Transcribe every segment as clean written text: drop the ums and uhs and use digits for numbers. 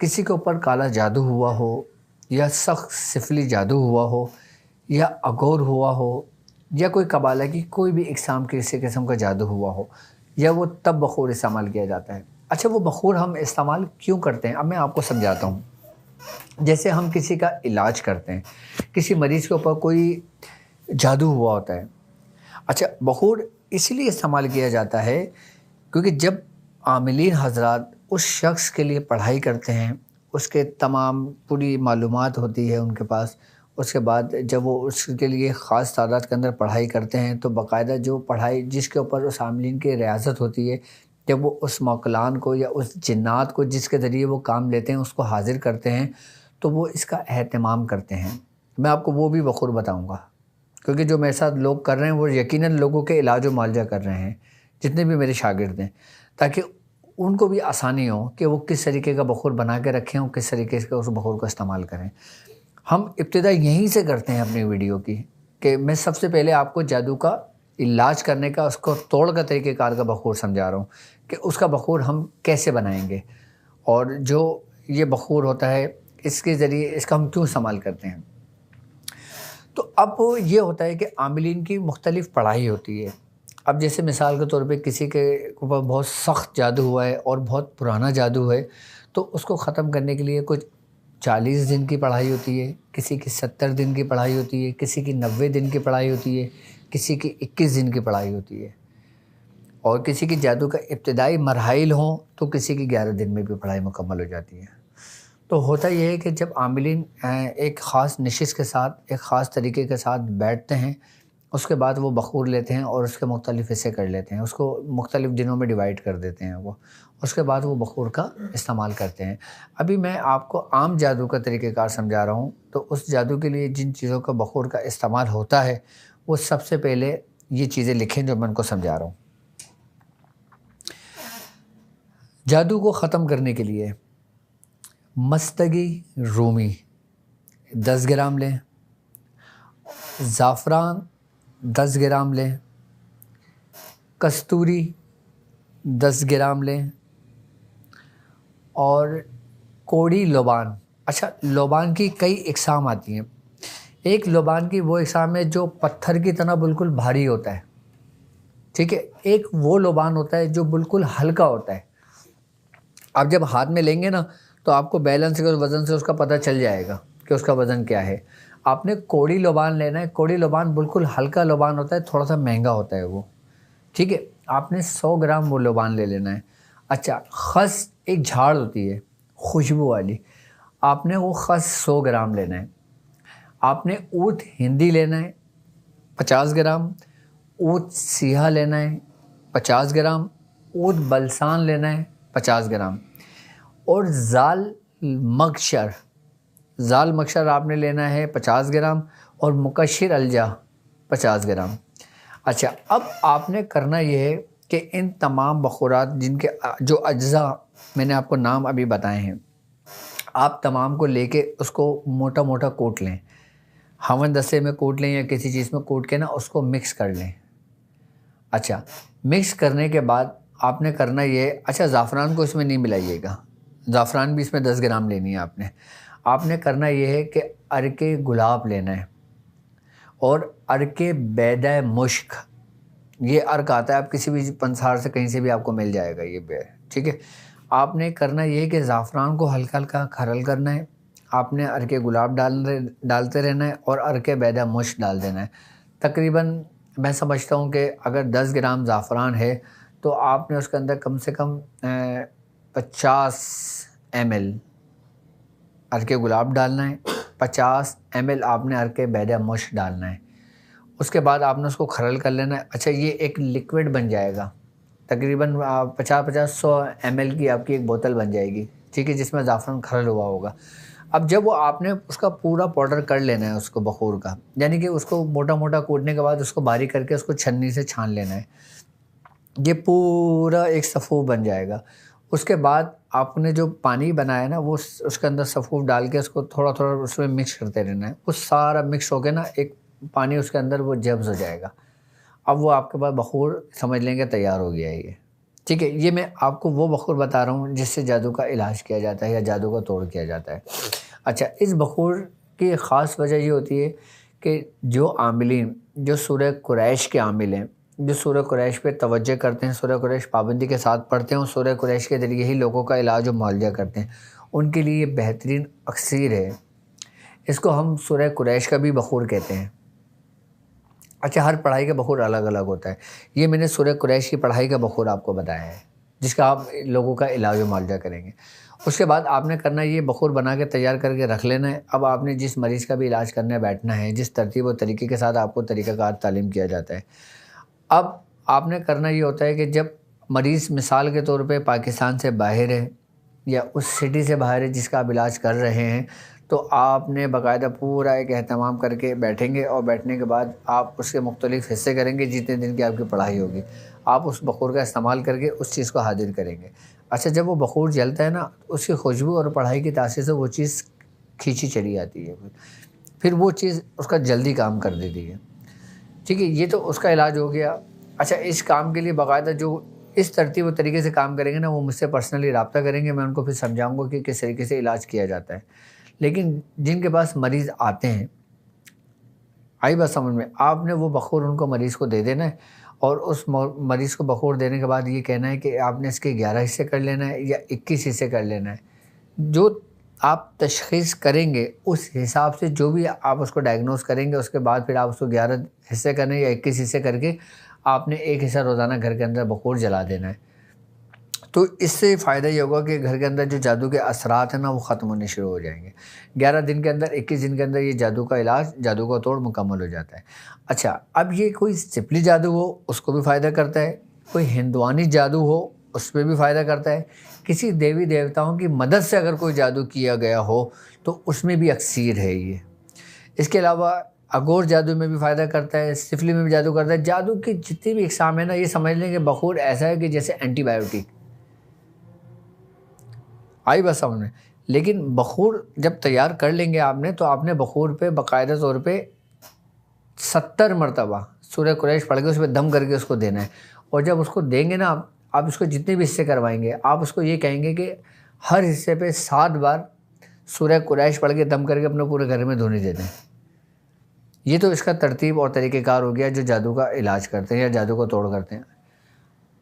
کسی کے اوپر کالا جادو ہوا ہو یا سخت سفلی جادو ہوا ہو یا اغور ہوا ہو یا کوئی قبالہ کی کوئی بھی اقسام کے کسی قسم کا جادو ہوا ہو، یا وہ تب بخور استعمال کیا جاتا ہے۔ اچھا، وہ بخور ہم استعمال کیوں کرتے ہیں؟ اب میں آپ کو سمجھاتا ہوں۔ جیسے ہم کسی کا علاج کرتے ہیں، کسی مریض کے اوپر کوئی جادو ہوا ہوتا ہے، اچھا بخور اس لیے استعمال کیا جاتا ہے کیونکہ جب عاملین حضرات اس شخص کے لیے پڑھائی کرتے ہیں، اس کے تمام پوری معلومات ہوتی ہے ان کے پاس، اس کے بعد جب وہ اس کے لیے خاص تعداد کے اندر پڑھائی کرتے ہیں تو باقاعدہ جو پڑھائی جس کے اوپر اس عاملین کی ریاضت ہوتی ہے، جب وہ اس موکلان کو یا اس جنات کو جس کے ذریعے وہ کام لیتے ہیں اس کو حاضر کرتے ہیں تو وہ اس کا اہتمام کرتے ہیں۔ میں آپ کو وہ بھی بخور بتاؤں گا، کیونکہ جو میرے ساتھ لوگ کر رہے ہیں وہ یقیناً لوگوں کے علاج و معالجہ کر رہے ہیں، جتنے بھی میرے شاگرد ہیں، تاکہ ان کو بھی آسانی ہو کہ وہ کس طریقے کا بخور بنا کے رکھیں اور کس طریقے سے اس بخور کو استعمال کریں۔ ہم ابتدا یہیں سے کرتے ہیں اپنی ویڈیو کی، کہ میں سب سے پہلے آپ کو جادو کا علاج کرنے کا، اس کو توڑ کا طریقہ کار کا بخور سمجھا رہا ہوں کہ اس کا بخور ہم کیسے بنائیں گے، اور جو یہ بخور ہوتا ہے اس کے ذریعے اس کا ہم کیوں استعمال کرتے ہیں۔ تو اب یہ ہوتا ہے کہ عاملین کی مختلف پڑھائی ہوتی ہے۔ اب جیسے مثال کے طور پہ کسی کے اوپر بہت سخت جادو ہوا ہے اور بہت پرانا جادو ہے، تو اس کو ختم کرنے کے لیے کچھ 40 دن کی پڑھائی ہوتی ہے، کسی کی 70 دن کی پڑھائی ہوتی ہے، کسی کی 90 دن کی پڑھائی ہوتی ہے، کسی کی 21 دن کی پڑھائی ہوتی ہے، اور کسی کی جادو کا ابتدائی مراحل ہوں تو کسی کی 11 دن میں بھی پڑھائی مکمل ہو جاتی ہے۔ تو ہوتا یہ ہے کہ جب عاملین ایک خاص نشست کے ساتھ، ایک خاص طریقے کے ساتھ بیٹھتے ہیں، اس کے بعد وہ بخور لیتے ہیں اور اس کے مختلف حصے کر لیتے ہیں، اس کو مختلف دنوں میں ڈیوائیڈ کر دیتے ہیں وہ، اس کے بعد وہ بخور کا استعمال کرتے ہیں۔ ابھی میں آپ کو عام جادو کا طریقہ کار سمجھا رہا ہوں، تو اس جادو کے لیے جن چیزوں کا بخور کا استعمال ہوتا ہے وہ سب سے پہلے یہ چیزیں لکھیں جو میں ان کو سمجھا رہا ہوں۔ جادو کو ختم کرنے کے لیے مستگی رومی 10 گرام لیں، زعفران 10 گرام لیں، کستوری 10 گرام لیں، اور کوڑی لوبان۔ اچھا، لوبان کی کئی اقسام آتی ہیں۔ ایک لوبان کی وہ اقسام ہے جو پتھر کی طرح بالکل بھاری ہوتا ہے، ٹھیک ہے۔ ایک وہ لوبان ہوتا ہے جو بالکل ہلکا ہوتا ہے، آپ جب ہاتھ میں لیں گے نا تو آپ کو بیلنس کے وزن سے اس کا پتہ چل جائے گا کہ اس کا وزن کیا ہے۔ آپ نے کوڑی لوبان لینا ہے۔ کوڑی لوبان بالکل ہلکا لوبان ہوتا ہے، تھوڑا سا مہنگا ہوتا ہے وہ، ٹھیک ہے۔ آپ نے 100 گرام وہ لوبان لے لینا ہے۔ اچھا، خس ایک جھاڑ ہوتی ہے خوشبو والی، آپ نے وہ خس 100 گرام لینا ہے۔ آپ نے اونٹ ہندی لینا ہے 50 گرام، اونٹ سیاہ لینا ہے 50 گرام، اونٹ بلسان لینا ہے 50 گرام، اور زال مکشر آپ نے لینا ہے 50 گرام، اور مکشر الجا 50 گرام۔ اچھا، اب آپ نے کرنا یہ ہے کہ ان تمام بخورات جن کے جو اجزاء میں نے آپ کو نام ابھی بتائے ہیں، آپ تمام کو لے کے اس کو موٹا موٹا کوٹ لیں، ہون دستے میں کوٹ لیں یا کسی چیز میں کوٹ کے نا اس کو مکس کر لیں۔ اچھا، مکس کرنے کے بعد آپ نے کرنا یہ، اچھا زعفران کو اس میں نہیں ملائیے گا، زعفران بھی اس میں 10 گرام لینی ہے آپ نے کرنا یہ ہے کہ عرق گلاب لینا ہے، اور عرق بیدہ مشک، یہ عرق آتا ہے، آپ کسی بھی پنسار سے کہیں سے بھی آپ کو مل جائے گا یہ ٹھیک ہے۔ آپ نے کرنا یہ ہے کہ زعفران کو ہلکا ہلکا کھرل کرنا ہے، آپ نے عرق گلاب ڈالتے رہنا ہے، اور عرق بیدہ مشک ڈال دینا ہے۔ تقریباً میں سمجھتا ہوں کہ اگر 10 گرام زعفران ہے تو آپ نے اس کے اندر کم سے کم 50 ml عرق گلاب ڈالنا ہے، 50 ml آپ نے عرق بیدہ مشک ڈالنا ہے۔ اس کے بعد آپ نے اس کو کھرل کر لینا ہے۔ اچھا، یہ ایک لیکوڈ بن جائے گا، تقریباً 50-100 ml کی آپ کی ایک بوتل بن جائے گی، ٹھیک ہے، جس میں زعفران کھرل ہوا ہوگا۔ اب جب وہ آپ نے اس کا پورا پاؤڈر کر لینا ہے اس کو بخور کا، یعنی کہ اس کو موٹا موٹا کوٹنے کے بعد اس کو باریک کر کے اس کو چھننی سے چھان لینا ہے، یہ پورا ایک صفوف بن جائے گا۔ اس کے بعد آپ نے جو پانی بنایا نا وہ اس کے اندر صفوف ڈال کے اس کو تھوڑا تھوڑا اس میں مکس کرتے رہنا ہے، وہ سارا مکس ہو کے نا ایک پانی اس کے اندر وہ جذب ہو جائے گا۔ اب وہ آپ کے پاس بخور سمجھ لیں گے تیار ہو گیا ہے یہ، ٹھیک ہے، یہ میں آپ کو وہ بخور بتا رہا ہوں جس سے جادو کا علاج کیا جاتا ہے یا جادو کا توڑ کیا جاتا ہے۔ اچھا، اس بخور کی خاص وجہ یہ ہوتی ہے کہ جو عاملین، جو سورہ قریش کے عامل ہیں، جو سورہ قریش پہ توجہ کرتے ہیں، سورہ قریش پابندی کے ساتھ پڑھتے ہیں اور سورہ قریش کے ذریعے ہی لوگوں کا علاج و معالجہ کرتے ہیں، ان کے لیے یہ بہترین اکسیر ہے۔ اس کو ہم سورہ قریش کا بھی بخور کہتے ہیں۔ اچھا، ہر پڑھائی کا بخور الگ الگ ہوتا ہے۔ یہ میں نے سورہ قریش کی پڑھائی کا بخور آپ کو بتایا ہے، جس کا آپ لوگوں کا علاج و معالجہ کریں گے۔ اس کے بعد آپ نے کرنا یہ بخور بنا کے تیار کر کے رکھ لینا ہے۔ اب آپ نے جس مریض کا بھی علاج کرنا ہے بیٹھنا ہے، جس ترتیب و طریقے کے ساتھ آپ کو طریقہ کار تعلیم کیا جاتا ہے۔ اب آپ نے کرنا یہ ہوتا ہے کہ جب مریض مثال کے طور پہ پاکستان سے باہر ہے یا اس سٹی سے باہر ہے جس کا آپ علاج کر رہے ہیں، تو آپ نے باقاعدہ پورا ایک اہتمام کر کے بیٹھیں گے، اور بیٹھنے کے بعد آپ اس کے مختلف حصے کریں گے جتنے دن کی آپ کی پڑھائی ہوگی۔ آپ اس بخور کا استعمال کر کے اس چیز کو حاضر کریں گے۔ اچھا، جب وہ بخور جلتا ہے نا، اس کی خوشبو اور پڑھائی کی تاثیر سے وہ چیز کھینچی چلی آتی ہے، پھر وہ چیز اس کا جلدی کام کر دیتی ہے۔ ٹھیک ہے، یہ تو اس کا علاج ہو گیا۔ اچھا، اس کام کے لیے باقاعدہ جو اس ترتیب و طریقے سے کام کریں گے نا، وہ مجھ سے پرسنلی رابطہ کریں گے، میں ان کو پھر سمجھاؤں گا کہ کس طریقے سے علاج کیا جاتا ہے۔ لیکن جن کے پاس مریض آتے ہیں، آئی بات سمجھ میں، آپ نے وہ بخور ان کو مریض کو دے دینا ہے، اور اس مریض کو بخور دینے کے بعد یہ کہنا ہے کہ آپ نے اس کے 11 حصے کر لینا ہے یا 21 حصے کر لینا ہے۔ جو آپ تشخیص کریں گے اس حساب سے جو بھی آپ اس کو ڈائگنوز کریں گے، اس کے بعد پھر آپ اس کو 11 حصے کرنے یا 21 حصے کر کے آپ نے ایک حصہ روزانہ گھر کے اندر بخور جلا دینا ہے۔ تو اس سے فائدہ یہ ہوگا کہ گھر کے اندر جو جادو کے اثرات ہیں نا، وہ ختم ہونے شروع ہو جائیں گے۔ 11 دن کے اندر، 21 دن کے اندر یہ جادو کا علاج، جادو کا توڑ مکمل ہو جاتا ہے۔ اچھا، اب یہ کوئی سپلی جادو ہو اس کو بھی فائدہ کرتا ہے، کوئی ہندوانی جادو ہو اس پہ بھی فائدہ کرتا ہے، کسی دیوی دیوتاؤں کی مدد سے اگر کوئی جادو کیا گیا ہو تو اس میں بھی اکسیر ہے یہ۔ اس کے علاوہ اگور جادو میں بھی فائدہ کرتا ہے، سفلی میں بھی جادو کرتا ہے۔ جادو کی جتنی بھی اقسام ہے نا، یہ سمجھ لیں کہ بخور ایسا ہے کہ جیسے اینٹی بایوٹک، آئی بس سمجھ میں۔ لیکن بخور جب تیار کر لیں گے آپ نے، تو آپ نے بخور پہ باقاعدہ طور پہ 70 مرتبہ سورہ قریش پڑھ کے اس پہ دم کر کے اس کو دینا ہے۔ اور جب اس کو دیں گے نا، آپ اس کو جتنے بھی حصے کروائیں گے، آپ اس کو یہ کہیں گے کہ ہر حصے پہ 7 بار سورہ قریش پڑھ کے دم کر کے اپنے پورے گھر میں دھونے دیتے ہیں۔ یہ تو اس کا ترتیب اور طریقہ کار ہو گیا جو جادو کا علاج کرتے ہیں یا جادو کو توڑ کرتے ہیں۔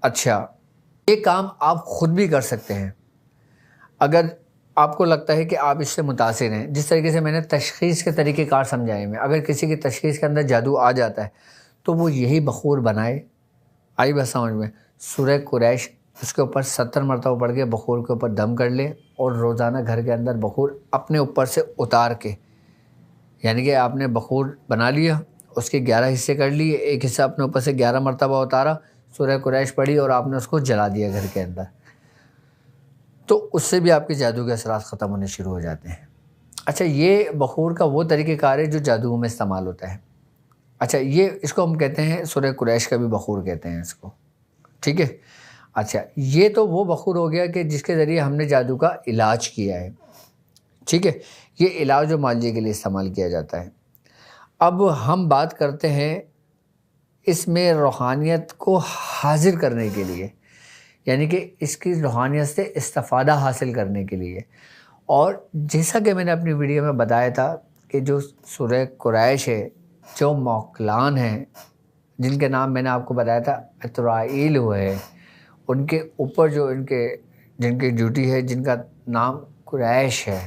اچھا، یہ کام آپ خود بھی کر سکتے ہیں اگر آپ کو لگتا ہے کہ آپ اس سے متاثر ہیں۔ جس طریقے سے میں نے تشخیص کے طریقہ کار سمجھائے میں، اگر کسی کی تشخیص کے اندر جادو آ جاتا ہے تو وہ یہی بخور بنائے، آئی بات سمجھ میں، سورہ قریش اس کے اوپر 70 مرتبہ پڑھ کے بخور کے اوپر دم کر لے، اور روزانہ گھر کے اندر بخور اپنے اوپر سے اتار کے، یعنی کہ آپ نے بخور بنا لیا، اس کے 11 حصے کر لیے، ایک حصہ اپنے اوپر سے 11 مرتبہ اتارا، سورہ قریش پڑھی اور آپ نے اس کو جلا دیا گھر کے اندر، تو اس سے بھی آپ کے جادو کے اثرات ختم ہونے شروع ہو جاتے ہیں۔ اچھا، یہ بخور کا وہ طریقہ کار ہے جو جادو میں استعمال ہوتا ہے۔ اچھا، یہ اس کو ہم کہتے ہیں سورہ قریش کا بھی بخور کہتے ہیں اس کو، ٹھیک ہے۔ اچھا، یہ تو وہ بخور ہو گیا کہ جس کے ذریعے ہم نے جادو کا علاج کیا ہے، ٹھیک ہے۔ یہ علاج و معالجے کے لیے استعمال کیا جاتا ہے۔ اب ہم بات کرتے ہیں اس میں روحانیت کو حاضر کرنے کے لیے، یعنی کہ اس کی روحانیت سے استفادہ حاصل کرنے کے لیے۔ اور جیسا کہ میں نے اپنی ویڈیو میں بتایا تھا کہ جو سورہ قریش ہے، جو موکلان ہیں جن کے نام میں نے آپ کو بتایا تھا اسرائیل ہوئے، ان کے اوپر جو جن کی ڈیوٹی ہے، جن کا نام قریش ہے،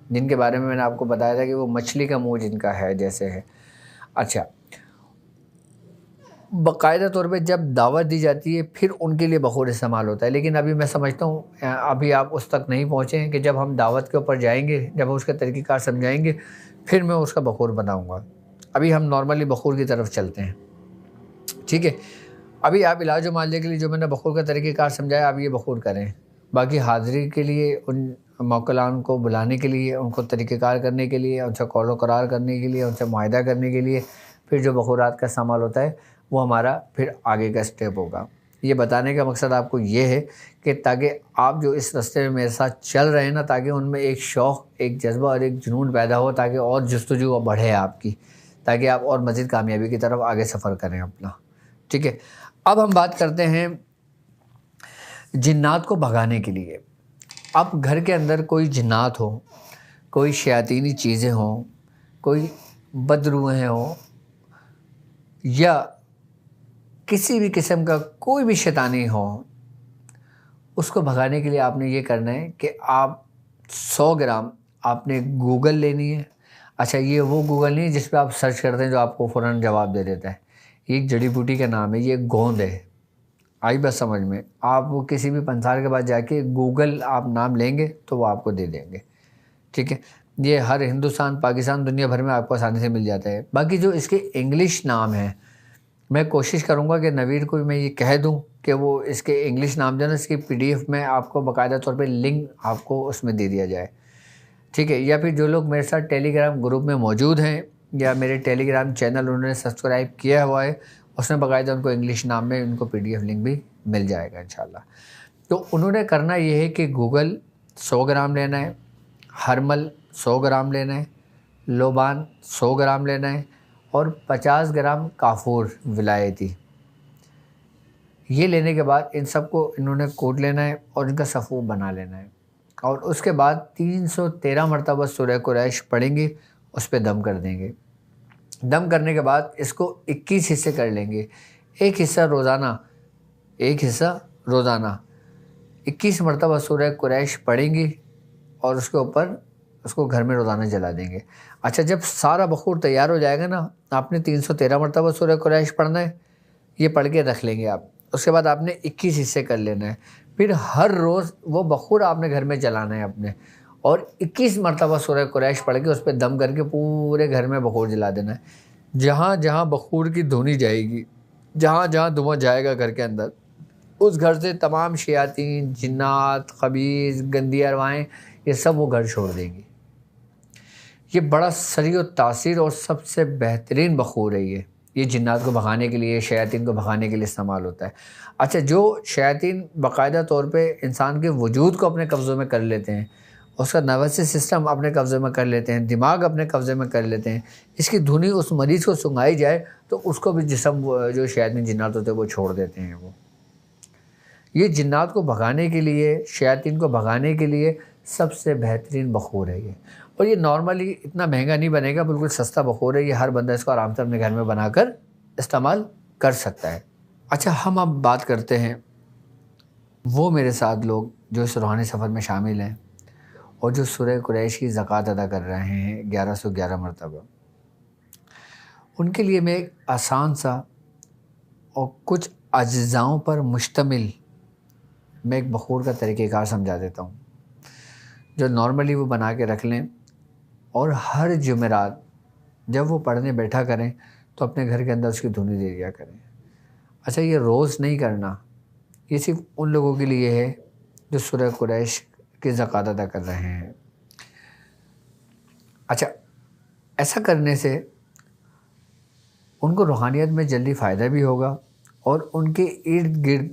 جن کے بارے میں نے آپ کو بتایا تھا کہ وہ مچھلی کا منہ جن کا ہے جیسے ہے۔ اچھا، باقاعدہ طور پہ جب دعوت دی جاتی ہے پھر ان کے لیے بخور استعمال ہوتا ہے، لیکن ابھی میں سمجھتا ہوں ابھی آپ اس تک نہیں پہنچے ہیں کہ جب ہم دعوت کے اوپر جائیں گے، جب اس کا طریقہ کار سمجھائیں گے، پھر میں اس کا بخور بناؤں گا۔ ابھی ہم نارملی بخور کی طرف چلتے ہیں، ٹھیک ہے۔ ابھی آپ علاج و معالجے کے لیے جو میں نے بخور کا طریقہ کار سمجھایا، آپ یہ بخور کریں۔ باقی حاضری کے لیے، ان موکلان کو بلانے کے لیے، ان کو طریقہ کار کرنے کے لیے، ان سے قول و قرار کرنے کے لیے، ان سے معاہدہ کرنے کے لیے پھر جو بخورات کا استعمال ہوتا ہے وہ ہمارا پھر آگے کا اسٹیپ ہوگا۔ یہ بتانے کا مقصد آپ کو یہ ہے کہ تاکہ آپ جو اس راستے میں میرے ساتھ چل رہے ہیں نا، تاکہ ان میں ایک شوق، ایک جذبہ اور ایک جنون پیدا ہو، تاکہ اور جستجو بڑھے آپ کی، تاکہ آپ اور مزید کامیابی کی طرف آگے سفر کریں اپنا، ٹھیک ہے۔ اب ہم بات کرتے ہیں جنات کو بھگانے کے لیے اب گھر کے اندر کوئی جنات ہو، کوئی شیاطینی چیزیں ہوں، کوئی بدروحیں ہوں، یا کسی بھی قسم کا کوئی بھی شیطانی ہو، اس کو بھگانے کے لیے آپ نے یہ کرنا ہے کہ آپ 100 گرام آپ نے گوگل لینی ہے۔ اچھا، یہ وہ گوگل نہیں جس پہ آپ سرچ کرتے ہیں جو آپ کو فوراً جواب دے دیتا ہے۔ یہ ایک جڑی بوٹی کا نام ہے، یہ گوند ہے۔ آئی بس سمجھ میں؟ آپ وہ کسی بھی پنسار کے پاس جا کے گوگل آپ نام لیں گے تو وہ آپ کو دے دیں گے، ٹھیک ہے؟ یہ ہر ہندوستان، پاکستان، دنیا بھر میں آپ کو آسانی سے مل جاتا ہے۔ باقی جو اس کے انگلش نام ہیں، میں کوشش کروں گا کہ نوید کو میں یہ کہہ دوں کہ وہ اس کے انگلش نام جو ہے نا، اس کی PDF میں آپ کو باقاعدہ طور پہ لنک آپ کو اس میں دے دیا جائے، ٹھیک ہے؟ یا پھر جو لوگ میرے ساتھ ٹیلی گرام گروپ میں موجود ہیں یا میرے ٹیلی گرام چینل انہوں نے سبسکرائب کیا ہوا ہے، اس میں باقاعدہ ان کو انگلش نام میں ان کو PDF لنک بھی مل جائے گا انشاءاللہ۔ تو انہوں نے کرنا یہ ہے کہ گوگل 100 گرام لینا ہے، ہرمل 100 گرام لینا ہے، لوبان 100 گرام لینا ہے، اور 50 گرام کافور ولایتی۔ یہ لینے کے بعد ان سب کو انہوں نے کوٹ لینا ہے اور ان کا صفو بنا لینا ہے، اور اس کے بعد 313 مرتبہ سورہ قریش پڑھیں گے، اس پہ دم کر دیں گے۔ دم کرنے کے بعد اس کو 21 حصے کر لیں گے، ایک حصہ روزانہ 21 مرتبہ سورہ قریش پڑھیں گے، اور اس کے اوپر اس کو گھر میں روزانہ جلا دیں گے۔ اچھا، جب سارا بخور تیار ہو جائے گا نا، آپ نے 313 مرتبہ سورہ قریش پڑھنا ہے، یہ پڑھ کے رکھ لیں گے آپ۔ اس کے بعد آپ نے 21 حصے کر لینا ہے، پھر ہر روز وہ بخور آپ نے گھر میں جلانا ہے اپنے، اور 21 مرتبہ سورہ قریش پڑھ کے اس پہ دم کر کے پورے گھر میں بخور جلا دینا ہے۔ جہاں جہاں بخور کی دھنی جائے گی، جہاں جہاں دھواں جائے گا گھر کے اندر، اس گھر سے تمام شیاطین، جنات، خبیث، گندی ارواحیں، یہ سب وہ گھر چھوڑ دیں گی۔ یہ بڑا سریع التاثیر اور سب سے بہترین بخور ہے یہ جنات کو بھگانے کے لیے، شیاطین کو بھگانے کے لیے استعمال ہوتا ہے۔ اچھا، جو شیاطین باقاعدہ طور پہ انسان کے وجود کو اپنے قبضے میں کر لیتے ہیں، اس کا نروس سسٹم اپنے قبضے میں کر لیتے ہیں، دماغ اپنے قبضے میں کر لیتے ہیں، اس کی دھنی اس مریض کو سنگھائی جائے تو اس کو بھی جسم جو شیاطین جنات ہوتے ہیں وہ چھوڑ دیتے ہیں۔ وہ یہ جنات کو بھگانے کے لیے، شیاطین کو بھگانے کے لیے سب سے بہترین بخور ہے یہ، اور یہ نارملی اتنا مہنگا نہیں بنے گا، بالکل سستا بخور ہے یہ، ہر بندہ اس کو آرام سے اپنے گھر میں بنا کر استعمال کر سکتا ہے۔ اچھا، ہم اب بات کرتے ہیں وہ میرے ساتھ لوگ جو اس روحانی سفر میں شامل ہیں اور جو سورہ قریش کی زکوٰۃ ادا کر رہے ہیں 1111 مرتبہ۔ ان کے لیے میں ایک آسان سا اور کچھ اجزاؤں پر مشتمل میں ایک بخور کا طریقہ کار سمجھا دیتا ہوں، جو نارملی وہ بنا کے رکھ لیں، اور ہر جمعرات جب وہ پڑھنے بیٹھا کریں تو اپنے گھر کے اندر اس کی دھنی دے دیا کریں۔ اچھا، یہ روز نہیں کرنا، یہ صرف ان لوگوں کے لیے ہے جو سورہ قریش کی زکوٰۃ ادا کر رہے ہیں۔ اچھا، ایسا کرنے سے ان کو روحانیت میں جلدی فائدہ بھی ہوگا، اور ان کے ارد گرد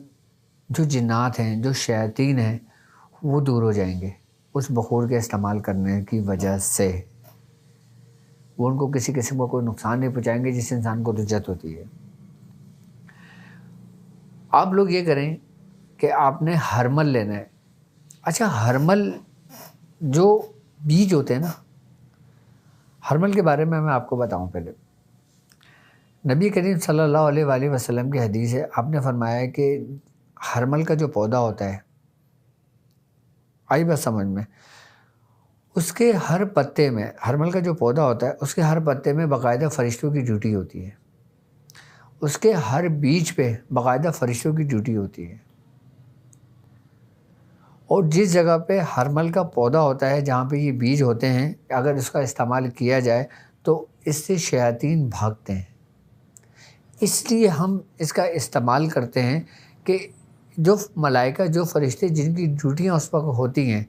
جو جنات ہیں، جو شیاطین ہیں، وہ دور ہو جائیں گے اس بخور کے استعمال کرنے کی وجہ سے۔ وہ ان کو کسی قسم کا کوئی نقصان نہیں پہنچائیں گے، جس سے انسان کو لذت ہوتی ہے۔ آپ لوگ یہ کریں کہ آپ نے ہرمل لینا ہے۔ اچھا، ہرمل جو بیج ہوتے ہیں نا، ہرمل کے بارے میں آپ کو بتاؤں پہلے۔ نبی کریم صلی اللہ علیہ وآلہ وسلم کی حدیث ہے، آپ نے فرمایا ہے کہ ہرمل کا جو پودا ہوتا ہے، آئی بات سمجھ میں، اس کے ہر پتے میں، ہرمل کا جو پودا ہوتا ہے اس کے ہر پتے میں باقاعدہ فرشتوں کی ڈیوٹی ہوتی ہے، اس کے ہر بیج پہ باقاعدہ فرشتوں کی ڈیوٹی ہوتی ہے، اور جس جگہ پہ ہرمل کا پودا ہوتا ہے، جہاں پہ یہ بیج ہوتے ہیں، اگر اس کا استعمال کیا جائے تو اس سے شیاطین بھاگتے ہیں۔ اس لیے ہم اس کا استعمال کرتے ہیں کہ جو ملائکہ، جو فرشتے جن کی ڈیوٹیاں اس وقت ہوتی ہیں،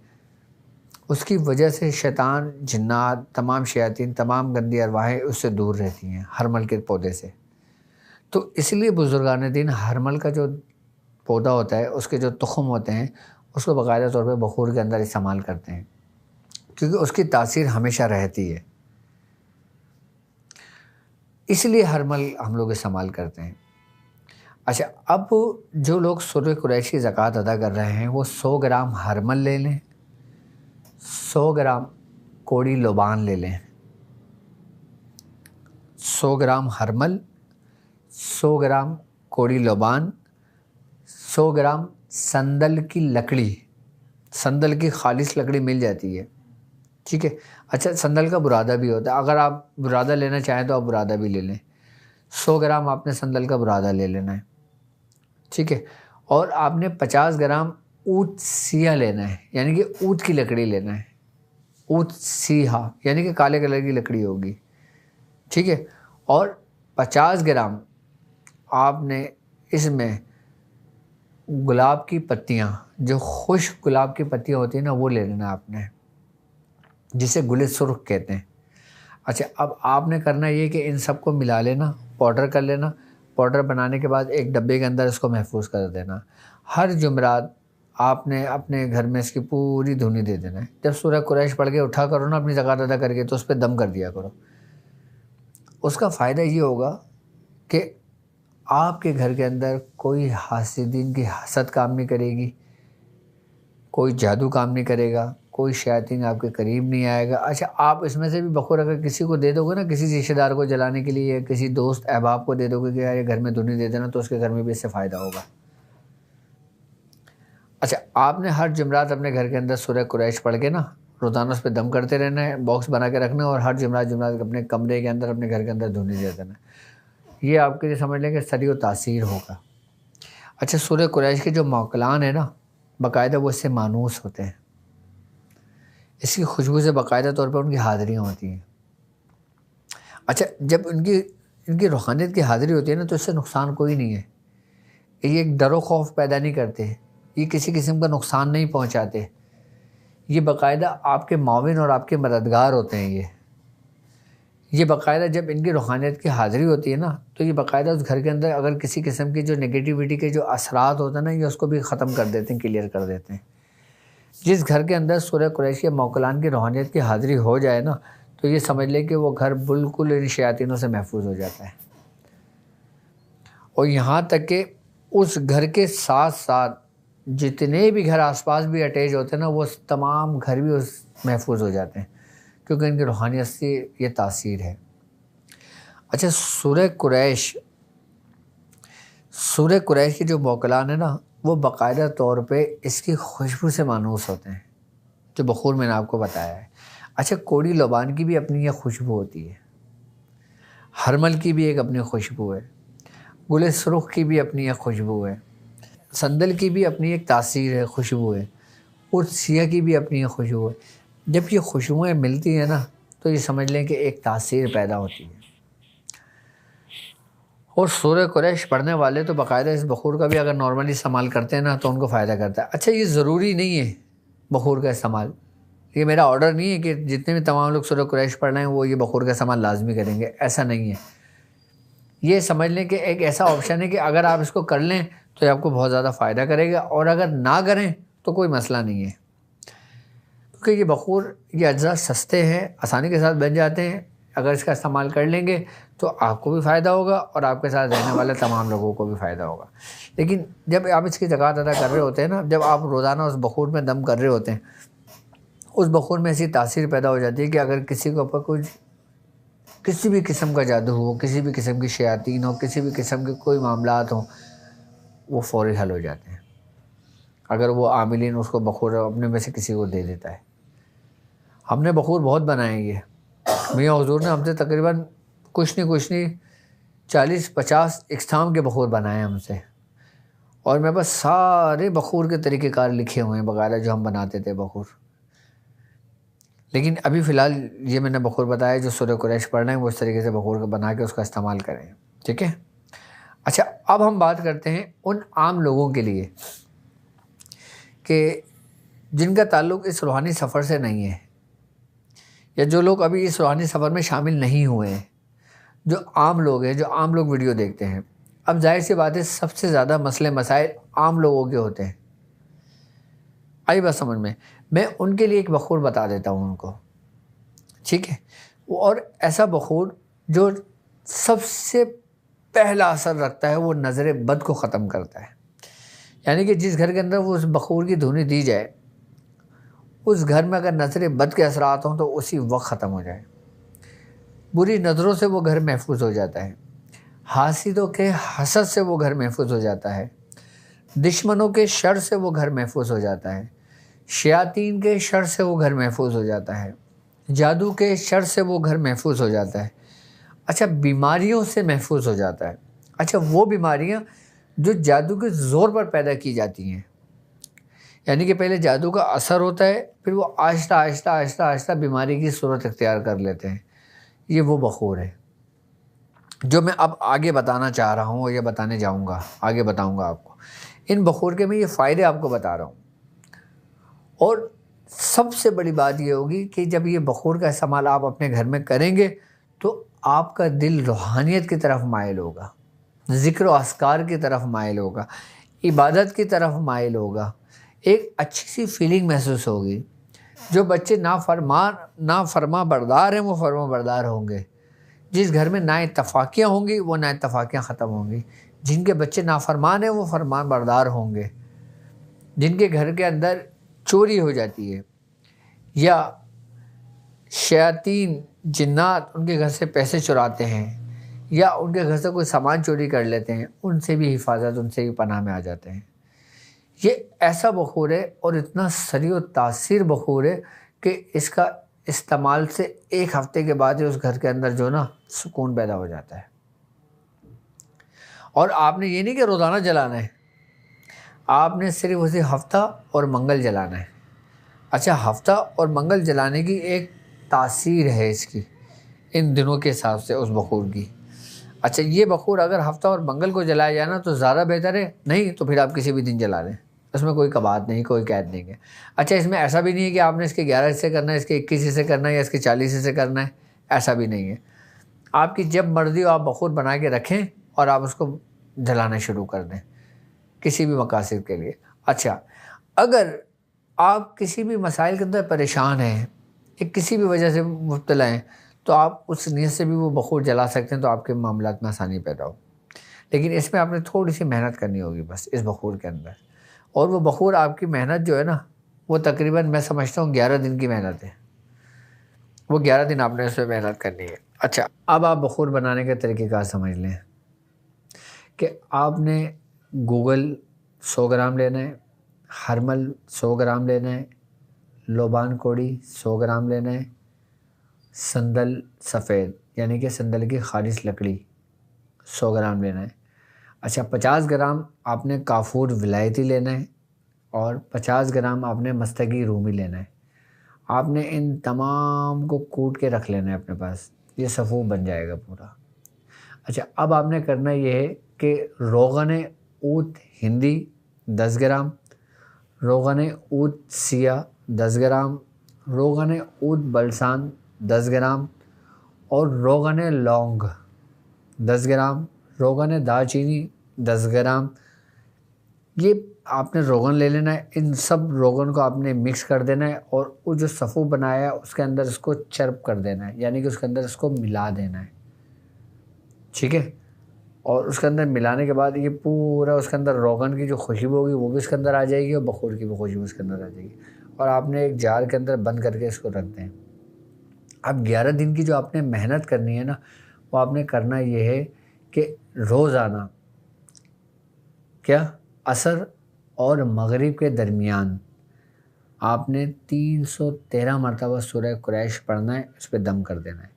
اس کی وجہ سے شیطان، جنات، تمام شیاطین، تمام گندی ارواحیں اس سے دور رہتی ہیں ہرمل کے پودے سے۔ تو اس لیے بزرگان دین ہرمل کا جو پودا ہوتا ہے، اس کے جو تخم ہوتے ہیں، اس کو باقاعدہ طور پہ بخور کے اندر استعمال کرتے ہیں، کیونکہ اس کی تاثیر ہمیشہ رہتی ہے۔ اس لیے ہرمل ہم لوگ استعمال کرتے ہیں۔ اچھا، اب جو لوگ سورہ قریش کی زکوٰۃ ادا کر رہے ہیں وہ 100 گرام ہرمل لے لیں، 100 گرام کوڑی لبان لے لیں، 100 گرام ہرمل، 100 گرام کوڑی لبان، 100 گرام سندل کی لکڑی، سندل کی خالص لکڑی مل جاتی ہے، ٹھیک ہے. اچھا، سندل کا برادہ بھی ہوتا ہے، اگر آپ برادہ لینا چاہیں تو آپ برادہ بھی لے لیں. 100 گرام آپ نے سندل کا برادہ لے لینا ہے، ٹھیک ہے. اور آپ نے 50 گرام اونٹ سیاہ لینا ہے، یعنی کہ اونٹ کی لکڑی لینا ہے، اونٹ سیاہ یعنی کہ کالے کلر کی لکڑی ہوگی، ٹھیک ہے. اور 50 گرام آپ نے اس میں گلاب کی پتیاں، جو خشک گلاب کی پتیاں ہوتی ہیں نا، وہ لے لینا آپ نے، جسے گل سرخ کہتے ہیں. اچھا، اب آپ نے کرنا یہ کہ ان سب کو ملا لینا، پاؤڈر کر لینا. پاؤڈر بنانے کے بعد ایک ڈبے کے اندر اس کو محفوظ کر دینا. ہر جمعرات آپ نے اپنے گھر میں اس کی پوری دھنی دے دینا ہے. جب سورہ قریش پڑھ کے اٹھا کرو نا اپنی زکوٰۃ ادا کر کے، تو اس پہ دم کر دیا کرو. اس کا فائدہ یہ ہوگا کہ آپ کے گھر کے اندر کوئی حاسدین کی حسد کام نہیں کرے گی، کوئی جادو کام نہیں کرے گا، کوئی شیاطین آپ کے قریب نہیں آئے گا. اچھا، آپ اس میں سے بھی بخور اگر کسی کو دے دو گے نا، کسی رشتہ دار کو جلانے کے لیے، یا کسی دوست احباب کو دے دو گے کہ یار یہ گھر میں دھنی دے دینا، تو اس کے گھر میں بھی اس سے فائدہ ہوگا. اچھا، آپ نے ہر جمعرات اپنے گھر کے اندر سورہ قریش پڑھ کے نا روزانہ اس پہ دم کرتے رہنا ہے، باکس بنا کے رکھنا ہے، اور ہر جمعرات اپنے کمرے کے اندر اپنے گھر کے اندر دھنی دے دینا ہے. یہ آپ کے لیے سمجھ لیں کہ سری و تاثیر ہوگا. اچھا، سورہ قریش کے جو موکلان ہیں نا، باقاعدہ وہ اس سے مانوس ہوتے ہیں، اس کی خوشبو سے باقاعدہ طور پر ان کی حاضریاں ہوتی ہیں. اچھا، جب ان کی روحانیت کی حاضری ہوتی ہے نا، تو اس سے نقصان کوئی نہیں ہے. یہ ایک ڈر و خوف پیدا نہیں کرتے، یہ کسی قسم کا نقصان نہیں پہنچاتے. یہ باقاعدہ آپ کے معاون اور آپ کے مددگار ہوتے ہیں. یہ باقاعدہ جب ان کی روحانیت کی حاضری ہوتی ہے نا، تو یہ باقاعدہ اس گھر کے اندر اگر کسی قسم کی جو نگیٹیوٹی کے جو اثرات ہوتے ہیں نا، یہ اس کو بھی ختم کر دیتے ہیں، کلیئر کر دیتے ہیں. جس گھر کے اندر سورہ قریش کے موکلان کی روحانیت کی حاضری ہو جائے نا، تو یہ سمجھ لیں کہ وہ گھر بالکل ان شیاطینوں سے محفوظ ہو جاتا ہے. اور یہاں تک کہ اس گھر کے ساتھ ساتھ جتنے بھی گھر آس پاس بھی اٹیچ ہوتے ہیں نا، وہ تمام گھر بھی محفوظ ہو جاتے ہیں، کیونکہ ان کی روحانیت سے یہ تاثیر ہے. اچھا، سورہ قریش کے جو موکلان ہیں نا، وہ باقاعدہ طور پہ اس کی خوشبو سے مانوس ہوتے ہیں، جو بخور میں نے آپ کو بتایا ہے. اچھا، کوڑی لبان کی بھی اپنی ایک خوشبو ہوتی ہے، ہرمل کی بھی ایک اپنی خوشبو ہے، گل سرخ کی بھی اپنی ایک خوشبو ہے، سندل کی بھی اپنی ایک تاثیر ہے، خوشبو ہے، اور سیاہ کی بھی اپنی ایک خوشبو ہے. جب یہ خوشبوئیں ملتی ہیں نا، تو یہ سمجھ لیں کہ ایک تاثیر پیدا ہوتی ہے. اور سورہ قریش پڑھنے والے تو باقاعدہ اس بخور کا بھی اگر نارملی استعمال کرتے ہیں نا، تو ان کو فائدہ کرتا ہے. اچھا، یہ ضروری نہیں ہے بخور کا استعمال، یہ میرا آرڈر نہیں ہے کہ جتنے بھی تمام لوگ سورہ قریش پڑھ رہے ہیں وہ یہ بخور کا استعمال لازمی کریں گے، ایسا نہیں ہے. یہ سمجھ لیں کہ ایک ایسا آپشن ہے کہ اگر آپ اس کو کر لیں تو یہ آپ کو بہت زیادہ فائدہ کرے گا، اور اگر نہ کریں تو کوئی مسئلہ نہیں ہے، کیونکہ یہ بخور، یہ اجزاء سستے ہیں، آسانی کے ساتھ بن جاتے ہیں. اگر اس کا استعمال کر لیں گے تو آپ کو بھی فائدہ ہوگا، اور آپ کے ساتھ رہنے والے تمام لوگوں کو بھی فائدہ ہوگا. لیکن جب آپ اس کی زکوٰۃ ادا کر رہے ہوتے ہیں نا، جب آپ روزانہ اس بخور میں دم کر رہے ہوتے ہیں، اس بخور میں ایسی تاثیر پیدا ہو جاتی ہے کہ اگر کسی کے اوپر کسی بھی قسم کا جادو ہو، کسی بھی قسم کی شیاطین ہو، کسی بھی قسم کے کوئی معاملات ہوں، وہ فوری حل ہو جاتے ہیں اگر وہ عاملین اس کو بخور اپنے میں سے کسی کو دے دیتا ہے. ہم نے بخور بہت بنائے، یہ میاں حضور نے ہم سے تقریباً کچھ نہیں 40-50 اقسام کے بخور بنائے ہم سے، اور میرے پاس سارے بخور کے طریقہ کار لکھے ہوئے ہیں بغیر جو ہم بناتے تھے بخور. لیکن ابھی فی الحال یہ میں نے بخور بتایا جو سورہ قریش پڑھ رہے ہیں، وہ اس طریقے سے بخور بنا کے اس کا استعمال کریں، ٹھیک ہے. اچھا، اب ہم بات کرتے ہیں ان عام لوگوں کے لیے کہ جن کا تعلق اس روحانی سفر سے نہیں ہے، یا جو لوگ ابھی اس روحانی سفر میں شامل نہیں ہوئے ہیں، جو عام لوگ ہیں، جو عام لوگ ویڈیو دیکھتے ہیں. اب ظاہر سی بات ہے، سب سے زیادہ مسئلے مسائل عام لوگوں کے ہوتے ہیں. آئی بات سمجھ میں ان کے لیے ایک بخور بتا دیتا ہوں ان کو، ٹھیک ہے. اور ایسا بخور جو سب سے پہلا اثر رکھتا ہے وہ نظر بد کو ختم کرتا ہے. یعنی کہ جس گھر کے اندر وہ اس بخور کی دھونی دی جائے اس گھر میں اگر نظر بد کے اثرات ہوں تو اسی وقت ختم ہو جائے. بری نظروں سے وہ گھر محفوظ ہو جاتا ہے. حاسدوں کے حسد سے وہ گھر محفوظ ہو جاتا ہے. دشمنوں کے شر سے وہ گھر محفوظ ہو جاتا ہے. شیاطین کے شر سے وہ گھر محفوظ ہو جاتا ہے. جادو کے شر سے وہ گھر محفوظ ہو جاتا ہے. اچھا بیماریوں سے محفوظ ہو جاتا ہے. اچھا وہ بیماریاں جو جادو کے زور پر پیدا کی جاتی ہیں، یعنی کہ پہلے جادو کا اثر ہوتا ہے پھر وہ آہستہ آہستہ آہستہ آہستہ بیماری کی صورت اختیار کر لیتے ہیں، یہ وہ بخور ہے جو میں اب آگے بتانا چاہ رہا ہوں اور یہ بتانے جاؤں گا، آگے بتاؤں گا آپ کو. ان بخور کے میں یہ فائدے آپ کو بتا رہا ہوں. اور سب سے بڑی بات یہ ہوگی کہ جب یہ بخور کا استعمال آپ اپنے گھر میں کریں گے تو آپ کا دل روحانیت کی طرف مائل ہوگا، ذکر و اذکار کی طرف مائل ہوگا، عبادت کی طرف مائل ہوگا. ایک اچھی سی فیلنگ محسوس ہوگی. جو بچے نافرما بردار ہیں وہ فرما بردار ہوں گے. جس گھر میں نا اتفاقیاں ہوں گی وہ نا اتفاقیاں ختم ہوں گی. جن کے بچے نافرمان ہیں وہ فرمان بردار ہوں گے. جن کے گھر کے اندر چوری ہو جاتی ہے یا شیاطین جنات ان کے گھر سے پیسے چراتے ہیں یا ان کے گھر سے کوئی سامان چوری کر لیتے ہیں، ان سے بھی حفاظت، ان سے بھی پناہ میں آ جاتے ہیں. یہ ایسا بخور ہے اور اتنا سریع و تاثیر بخور ہے کہ اس کا استعمال سے ایک ہفتے کے بعد ہی اس گھر کے اندر جو نا سکون پیدا ہو جاتا ہے. اور آپ نے یہ نہیں کہ روزانہ جلانا ہے، آپ نے صرف اسے ہفتہ اور منگل جلانا ہے. اچھا ہفتہ اور منگل جلانے کی ایک تاثیر ہے اس کی ان دنوں کے حساب سے اس بخور کی. اچھا یہ بخور اگر ہفتہ اور منگل کو جلایا جائے نا تو زیادہ بہتر ہے، نہیں تو پھر آپ کسی بھی دن جلا لیں، اس میں کوئی قباحت نہیں، کوئی قید نہیں ہے. اچھا اس میں ایسا بھی نہیں ہے کہ آپ نے اس کے 11 حصے کرنا ہے، اس کے 21 حصے کرنا ہے یا اس کے 40 حصے کرنا ہے، ایسا بھی نہیں ہے. آپ کی جب مرضی ہو آپ بخور بنا کے رکھیں اور آپ اس کو جلانا شروع کر دیں کسی بھی مقاصد کے لیے. اچھا اگر آپ کسی بھی مسائل کے اندر پریشان ہیں یا کسی بھی وجہ سے مبتلا ہیں تو آپ اس نیت سے بھی وہ بخور جلا سکتے ہیں تو آپ کے معاملات میں آسانی پیدا ہو. لیکن اس میں آپ نے تھوڑی سی محنت کرنی ہوگی بس اس بخور کے اندر. اور وہ بخور آپ کی محنت جو ہے نا وہ تقریباً میں سمجھتا ہوں 11 دن کی محنت ہے. وہ 11 دن آپ نے اس میں محنت کرنی ہے. اچھا اب آپ بخور بنانے کا طریقہ کار سمجھ لیں کہ آپ نے گوگل 100 گرام لینا ہے، ہرمل 100 گرام لینا ہے، لوبان کوڑی 100 گرام لینا ہے، سندل سفید یعنی کہ سندل کی خالص لکڑی 100 گرام لینا ہے. اچھا 50 گرام آپ نے کافور ولایتی لینا ہے اور 50 گرام آپ نے مستگی رومی لینا ہے. آپ نے ان تمام کو کوٹ کے رکھ لینا ہے اپنے پاس، یہ صفوف بن جائے گا پورا. اچھا اب آپ نے کرنا یہ ہے کہ روغن اوت ہندی 10 گرام، روغن اوت سیاہ 10 گرام، روغن اوت بلسان 10 گرام اور روغن لونگ 10 گرام، روغن دارچینی 10 گرام. یہ آپ نے روغن لے لینا ہے. ان سب روغن کو آپ نے مکس کر دینا ہے اور وہ جو صفو بنایا ہے اس کے اندر اس کو چرپ کر دینا ہے، یعنی کہ اس کے اندر اس کو ملا دینا ہے. ٹھیک ہے. اور اس کے اندر ملانے کے بعد یہ پورا اس کے اندر روغن کی جو خوشبو ہوگی وہ بھی اس کے اندر آ جائے گی اور بخور کی بھی خوشبو اس کے اندر آ جائے گی. اور آپ نے ایک جار کے اندر بند کر کے اس کو رکھ دیں. اب 11 دن کی جو آپ نے محنت کرنی ہے نا وہ آپ نے کرنا یہ ہے کہ روزانہ کیا عصر اور مغرب کے درمیان آپ نے 313 مرتبہ سورہ قریش پڑھنا ہے، اس پہ دم کر دینا ہے.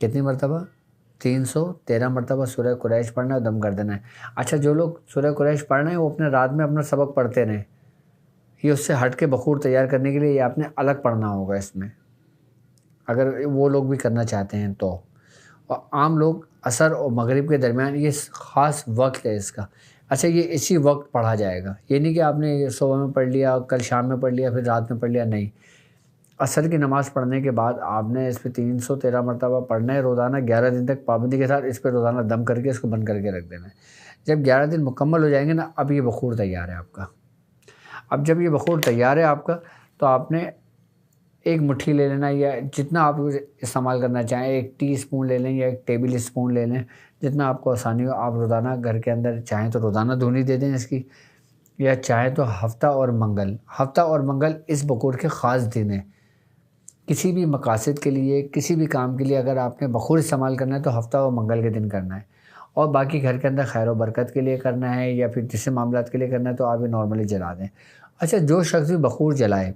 کتنی مرتبہ؟ 313 مرتبہ سورہ قریش پڑھنا ہے، دم کر دینا ہے. اچھا جو لوگ سورہ قریش پڑھ رہے ہیں وہ اپنے رات میں اپنا سبق پڑھتے رہیں. یہ اس سے ہٹ کے بخور تیار کرنے کے لیے یہ آپ نے الگ پڑھنا ہوگا اس میں، اگر وہ لوگ بھی کرنا چاہتے ہیں تو. اور عام لوگ عصر اور مغرب کے درمیان یہ خاص وقت ہے اس کا. اچھا یہ اسی وقت پڑھا جائے گا، یہ نہیں کہ آپ نے صبح میں پڑھ لیا، کل شام میں پڑھ لیا، پھر رات میں پڑھ لیا، نہیں. عصر کی نماز پڑھنے کے بعد آپ نے اس پہ 313 مرتبہ پڑھنا ہے روزانہ 11 دن تک پابندی کے ساتھ. اس پہ روزانہ دم کر کے اس کو بند کر کے رکھ دینا ہے. جب 11 دن مکمل ہو جائیں گے نا اب یہ بخور تیار ہے آپ کا. اب جب یہ بخور تیار ہے آپ کا تو آپ نے ایک مٹھی لے لینا یا جتنا آپ استعمال کرنا چاہیں، 1 ٹی اسپون لے لیں یا 1 ٹیبل اسپون لے لیں، جتنا آپ کو آسانی ہو. آپ روزانہ گھر کے اندر چاہیں تو روزانہ دھونی دے دیں اس کی، یا چاہیں تو ہفتہ اور منگل اس بخور کے خاص دن ہیں. کسی بھی مقاصد کے لیے، کسی بھی کام کے لیے اگر آپ نے بخور استعمال کرنا ہے تو ہفتہ اور منگل کے دن کرنا ہے، اور باقی گھر کے اندر خیر و برکت کے لیے کرنا ہے یا پھر دوسرے معاملات کے لیے کرنا ہے تو آپ یہ نارملی جلا دیں. اچھا، جو شخص بھی بخور جلائے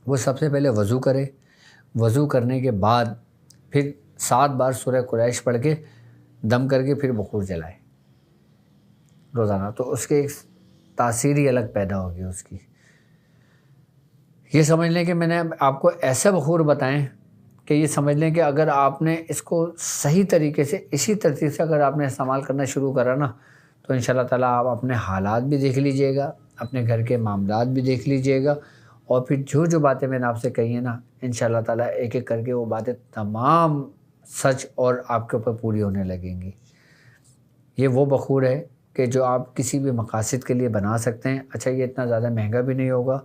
وہ سب سے پہلے وضو کرے. وضو کرنے کے بعد پھر 7 بار سورہ قریش پڑھ کے دم کر کے پھر بخور جلائے روزانہ، تو اس کے ایک تاثیر ہی الگ پیدا ہوگی اس کی. یہ سمجھ لیں کہ میں نے آپ کو ایسا بخور بتائیں کہ یہ سمجھ لیں کہ اگر آپ نے اس کو صحیح طریقے سے اسی ترتیب سے اگر آپ نے استعمال کرنا شروع کرا نا تو انشاءاللہ تعالیٰ آپ اپنے حالات بھی دیکھ لیجئے گا، اپنے گھر کے معاملات بھی دیکھ لیجئے گا، اور پھر جو باتیں میں نے آپ سے کہی ہیں نا انشاءاللہ تعالیٰ ایک ایک کر کے وہ باتیں تمام سچ اور آپ کے اوپر پوری ہونے لگیں گی. یہ وہ بخور ہے کہ جو آپ کسی بھی مقاصد کے لیے بنا سکتے ہیں. اچھا، یہ اتنا زیادہ مہنگا بھی نہیں ہوگا،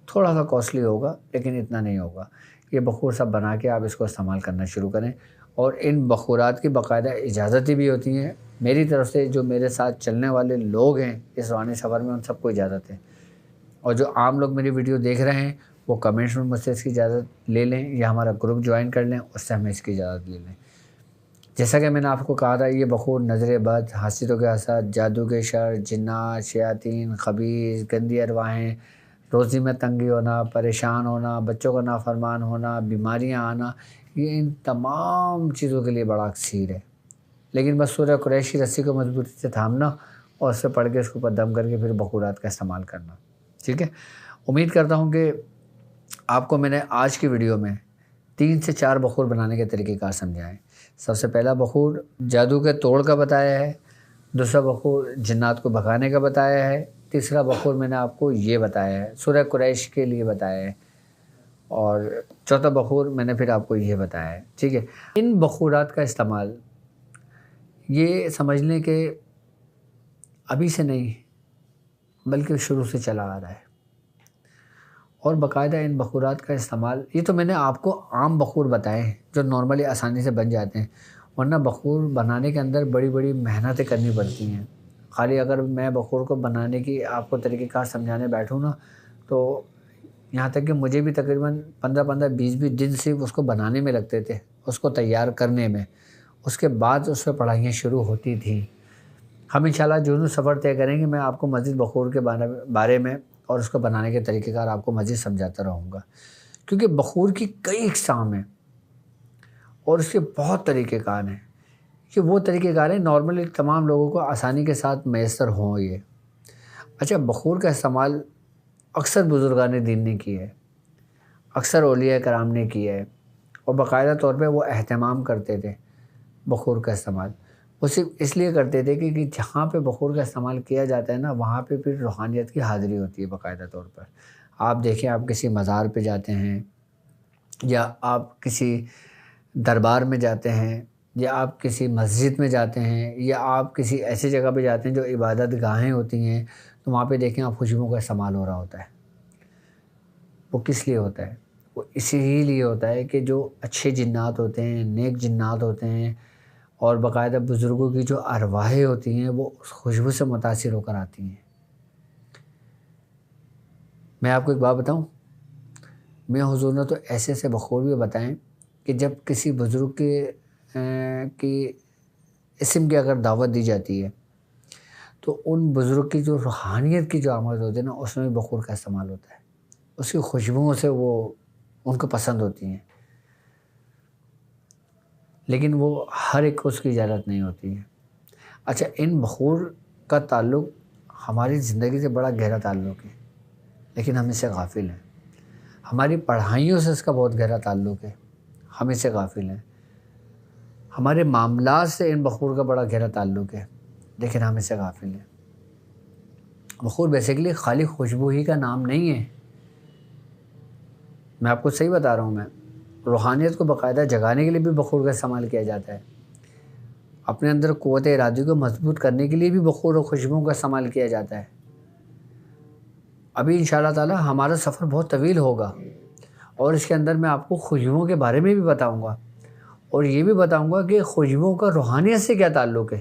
تھوڑا سا کاسٹلی ہوگا لیکن اتنا نہیں ہوگا. یہ بخور سب بنا کے آپ اس کو استعمال کرنا شروع کریں. اور ان بخورات کی باقاعدہ اجازتیں بھی ہوتی ہیں میری طرف سے. جو میرے ساتھ چلنے والے لوگ ہیں اس روحانی سفر میں ان سب کو اجازت ہے، اور جو عام لوگ میری ویڈیو دیکھ رہے ہیں وہ کمنٹس میں مجھ سے اس کی اجازت لے لیں یا ہمارا گروپ جوائن کر لیں، اس سے ہمیں اس کی اجازت لے لیں. جیسا کہ میں نے آپ کو کہا تھا، یہ بخور نظر بد، حاسدوں کے حسد، جادو کے شر، جنات، شیاطین، خبیث، گندی ارواحیں، روزی میں تنگی ہونا، پریشان ہونا، بچوں کا نافرمان ہونا، بیماریاں آنا، یہ ان تمام چیزوں کے لیے بڑا اکسیر ہے. لیکن بس سورہ قریش کی رسی کو مضبوطی سے تھامنا اور اس سے پڑھ کے اس کے اوپر دم کر کے پھر بخورات کا استعمال کرنا. ٹھیک ہے، امید کرتا ہوں کہ آپ کو میں نے آج کی ویڈیو میں 3 سے 4 بخور بنانے کے طریقہ کار سمجھائیں. سب سے پہلا بخور جادو کے توڑ کا بتایا ہے، دوسرا بخور جنات کو بھگانے کا بتایا ہے، تیسرا بخور میں نے آپ کو یہ بتایا ہے سورہ قریش کے لیے بتایا ہے، اور چوتھا بخور میں نے پھر آپ کو یہ بتایا ہے. ٹھیک ہے، ان بخورات کا استعمال یہ سمجھ لیں کہ ابھی سے نہیں بلکہ شروع سے چلا آ رہا ہے. اور باقاعدہ ان بخورات کا استعمال، یہ تو میں نے آپ کو عام بخور بتائے ہیں جو نارملی آسانی سے بن جاتے ہیں، ورنہ بخور بنانے کے اندر بڑی بڑی محنتیں کرنی پڑتی ہیں. خالی اگر میں بخور کو بنانے کی آپ کو طریقہ کار سمجھانے بیٹھوں نا تو یہاں تک کہ مجھے بھی تقریباً 15 20 دن صرف اس کو بنانے میں لگتے تھے، اس کو تیار کرنے میں. اس کے بعد اس پہ پڑھائیاں شروع ہوتی تھیں. ہم انشاءاللہ جو سفر طے کریں گے میں آپ کو مزید بخور کے بارے میں اور اس کو بنانے کے طریقہ کار آپ کو مزید سمجھاتا رہوں گا، کیونکہ بخور کی کئی اقسام ہیں اور اس کے بہت طریقہ کار ہیں. کہ وہ طریقہ کار ہیں نارملی تمام لوگوں کو آسانی کے ساتھ میسر ہوں یہ. اچھا، بخور کا استعمال اکثر بزرگان دین نے کی ہے، اکثر اولیاء کرام نے کی ہے، اور باقاعدہ طور پہ وہ اہتمام کرتے تھے بخور کا استعمال. وہ صرف اس لیے کرتے تھے کہ جہاں پہ بخور کا استعمال کیا جاتا ہے نا وہاں پہ پھر روحانیت کی حاضری ہوتی ہے باقاعدہ طور پر. آپ دیکھیں، آپ کسی مزار پہ جاتے ہیں یا آپ کسی دربار میں جاتے ہیں یا آپ کسی مسجد میں جاتے ہیں یا آپ کسی ایسی جگہ پہ جاتے ہیں جو عبادت گاہیں ہوتی ہیں، تو وہاں پہ دیکھیں آپ خوشبوؤں کا استعمال ہو رہا ہوتا ہے. وہ کس لیے ہوتا ہے؟ وہ اسی ہی لیے ہوتا ہے کہ جو اچھے جنات ہوتے ہیں، نیک جنات ہوتے ہیں، اور باقاعدہ بزرگوں کی جو ارواحیں ہوتی ہیں وہ اس خوشبو سے متاثر ہو کر آتی ہیں. میں آپ کو ایک بات بتاؤں، میں حضور نے تو ایسے ایسے بخور بھی بتائیں کہ جب کسی بزرگ کی اسم کی اگر دعوت دی جاتی ہے تو ان بزرگ کی جو روحانیت کی جو آمد ہوتی ہے نا اس میں بھی بخور کا استعمال ہوتا ہے. اس کی خوشبوؤں سے وہ ان کو پسند ہوتی ہیں، لیکن وہ ہر ایک کو اس کی اجازت نہیں ہوتی ہے. اچھا، ان بخور کا تعلق ہماری زندگی سے بڑا گہرا تعلق ہے، لیکن ہم اس سے غافل ہیں. ہماری پڑھائیوں سے اس کا بہت گہرا تعلق ہے، ہم اس سے غافل ہیں. ہمارے معاملات سے ان بخور کا بڑا گہرا تعلق ہے، لیکن ہم اس سے غافل ہیں. بخور بیسیکلی خالی خوشبو ہی کا نام نہیں ہے، میں آپ کو صحیح بتا رہا ہوں. میں روحانیت کو باقاعدہ جگانے کے لیے بھی بخور کا استعمال کیا جاتا ہے. اپنے اندر قوت ارادی کو مضبوط کرنے کے لیے بھی بخور و خوشبوؤں کا استعمال کیا جاتا ہے. ابھی انشاءاللہ تعالی ہمارا سفر بہت طویل ہوگا اور اس کے اندر میں آپ کو خوشبوؤں کے بارے میں بھی بتاؤں گا، اور یہ بھی بتاؤں گا کہ خوشبوؤں کا روحانیت سے کیا تعلق ہے۔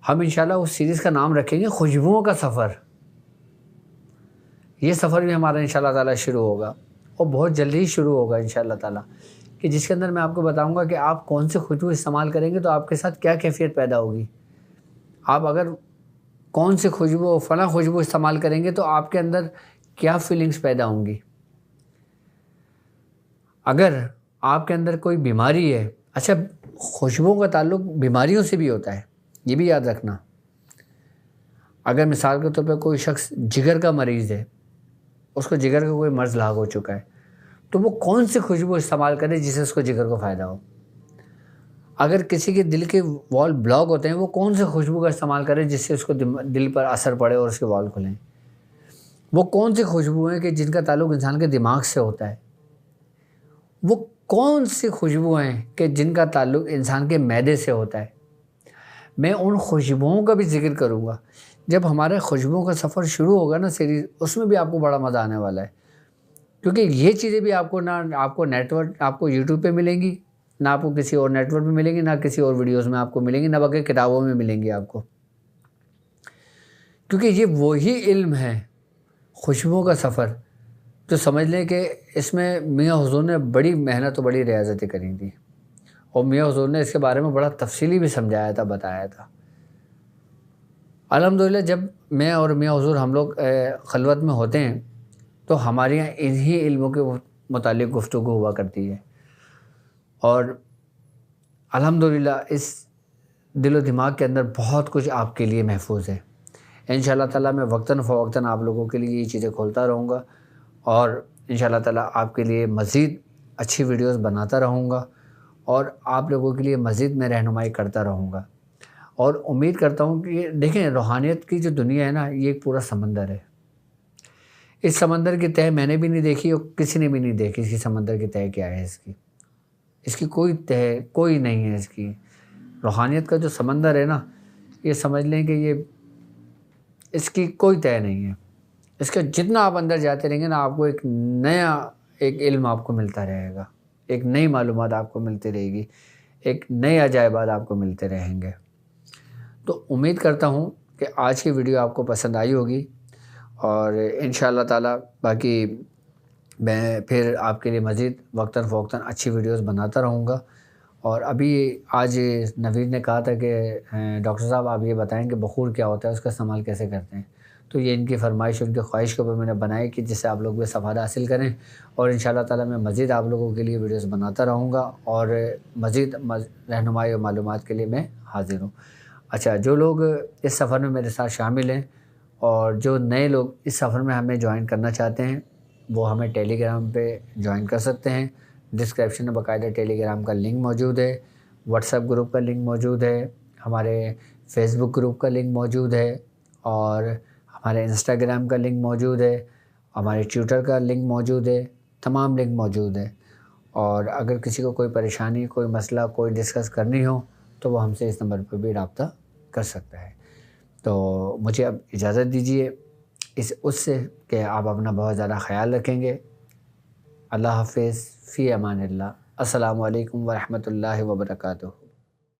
ہم انشاءاللہ اس سیریز کا نام رکھیں گے خوشبوؤں کا سفر۔ یہ سفر بھی ہمارا انشاءاللہ تعالیٰ شروع ہوگا، اور بہت جلدی ہی شروع ہوگا انشاءاللہ تعالیٰ، کہ جس کے اندر میں آپ کو بتاؤں گا کہ آپ کون سے خوشبو استعمال کریں گے تو آپ کے ساتھ کیا کیفیت پیدا ہوگی۔ آپ اگر کون سے خوشبو فلاں خوشبو استعمال کریں گے تو آپ کے اندر کیا فیلنگز پیدا ہوں گی۔ اگر آپ کے اندر کوئی بیماری ہے، اچھا خوشبوؤں کا تعلق بیماریوں سے بھی ہوتا ہے، یہ بھی یاد رکھنا۔ اگر مثال کے طور پہ کوئی شخص جگر کا مریض ہے، اس کو جگر کا کوئی مرض لاحق ہو چکا ہے، تو وہ کون سی خوشبو استعمال کرے جس سے اس کو جگر کو فائدہ ہو۔ اگر کسی کے دل کے وال بلاک ہوتے ہیں، وہ کون سے خوشبو کا استعمال کرے جس سے اس کو دل پر اثر پڑے اور اس کے وال کھلیں۔ وہ کون سی خوشبو ہیں کہ جن کا تعلق انسان کے دماغ سے ہوتا ہے۔ وہ کون سی خوشبو ہیں کہ جن کا تعلق انسان کے معدے سے ہوتا ہے۔ میں ان خوشبوؤں کا بھی ذکر کروں گا۔ جب ہمارے خوشبوؤں کا سفر شروع ہوگا نا سیریز، اس میں بھی آپ کو بڑا مزہ آنے والا ہے، کیونکہ یہ چیزیں بھی آپ کو نیٹ ورک آپ کو یوٹیوب پہ ملیں گی، نہ آپ کو کسی اور نیٹ ورک میں ملیں گی، نہ کسی اور ویڈیوز میں آپ کو ملیں گی، نہ بلکہ کتابوں میں ملیں گی آپ کو، کیونکہ یہ وہی علم ہے خوشبوؤں کا سفر جو سمجھ لیں کہ اس میں میاں حضور نے بڑی محنت و بڑی ریاضتیں کری تھیں، اور میاں حضور نے اس کے بارے میں بڑا تفصیلی بھی سمجھایا تھا، بتایا تھا۔ الحمدللہ جب میں اور میاں حضور ہم لوگ خلوت میں ہوتے ہیں تو ہمارے یہاں انہی علموں کے متعلق گفتگو ہوا کرتی ہے، اور الحمدللہ اس دل و دماغ کے اندر بہت کچھ آپ کے لیے محفوظ ہے۔ انشاءاللہ تعالیٰ میں وقتاً فوقتاً آپ لوگوں کے لیے یہ چیزیں کھولتا رہوں گا، اور انشاءاللہ تعالیٰ آپ کے لیے مزید اچھی ویڈیوز بناتا رہوں گا، اور آپ لوگوں کے لیے مزید میں رہنمائی کرتا رہوں گا۔ اور امید کرتا ہوں کہ دیکھیں روحانیت کی جو دنیا ہے نا، یہ ایک پورا سمندر ہے۔ اس سمندر کی تہہ میں نے بھی نہیں دیکھی، اور کسی نے بھی نہیں دیکھی اس کی سمندر کی تہہ کیا ہے۔ اس کی کوئی تہہ کوئی نہیں ہے۔ اس کی روحانیت کا جو سمندر ہے نا، یہ سمجھ لیں کہ اس کی کوئی تہہ نہیں ہے۔ اس کا جتنا آپ اندر جاتے رہیں گے نا، آپ کو ایک نیا علم آپ کو ملتا رہے گا، ایک نئی معلومات آپ کو ملتی رہے گی، ایک نئے عجائبات آپ کو ملتے رہیں گے۔ تو امید کرتا ہوں کہ آج کی ویڈیو آپ کو پسند آئی ہوگی، اور انشاءاللہ تعالیٰ باقی میں پھر آپ کے لیے مزید وقتاً فوقتاً اچھی ویڈیوز بناتا رہوں گا۔ اور ابھی آج نوید نے کہا تھا کہ ڈاکٹر صاحب آپ یہ بتائیں کہ بخور کیا ہوتا ہے، اس کا استعمال کیسے کرتے ہیں، تو یہ ان کی فرمائش ان کی خواہش کے اوپر میں نے بنائی کہ جس سے آپ لوگ بھی استفادہ حاصل کریں، اور انشاءاللہ تعالیٰ میں مزید آپ لوگوں کے لیے ویڈیوز بناتا رہوں گا، اور مزید رہنمائی اور معلومات کے لیے میں حاضر ہوں۔ اچھا، جو لوگ اس سفر میں میرے ساتھ شامل ہیں، اور جو نئے لوگ اس سفر میں ہمیں جوائن کرنا چاہتے ہیں، وہ ہمیں ٹیلی گرام پہ جوائن کر سکتے ہیں۔ ڈسکرپشن میں باقاعدہ ٹیلی گرام کا لنک موجود ہے، واٹس ایپ گروپ کا لنک موجود ہے، ہمارے فیس بک گروپ کا لنک موجود ہے، اور ہمارے انسٹاگرام کا لنک موجود ہے، ہمارے ٹویٹر کا لنک موجود ہے، تمام لنک موجود ہے۔ اور اگر کسی کو کوئی پریشانی، کوئی مسئلہ، کوئی ڈسکس کرنی ہو تو وہ ہم سے اس نمبر پہ بھی رابطہ کر سکتا ہے۔ تو مجھے اب اجازت دیجیے اس سے کہ آپ اپنا بہت زیادہ خیال رکھیں گے۔ اللہ حافظ، فی امان اللہ۔ السلام علیکم ورحمۃ اللہ وبرکاتہ۔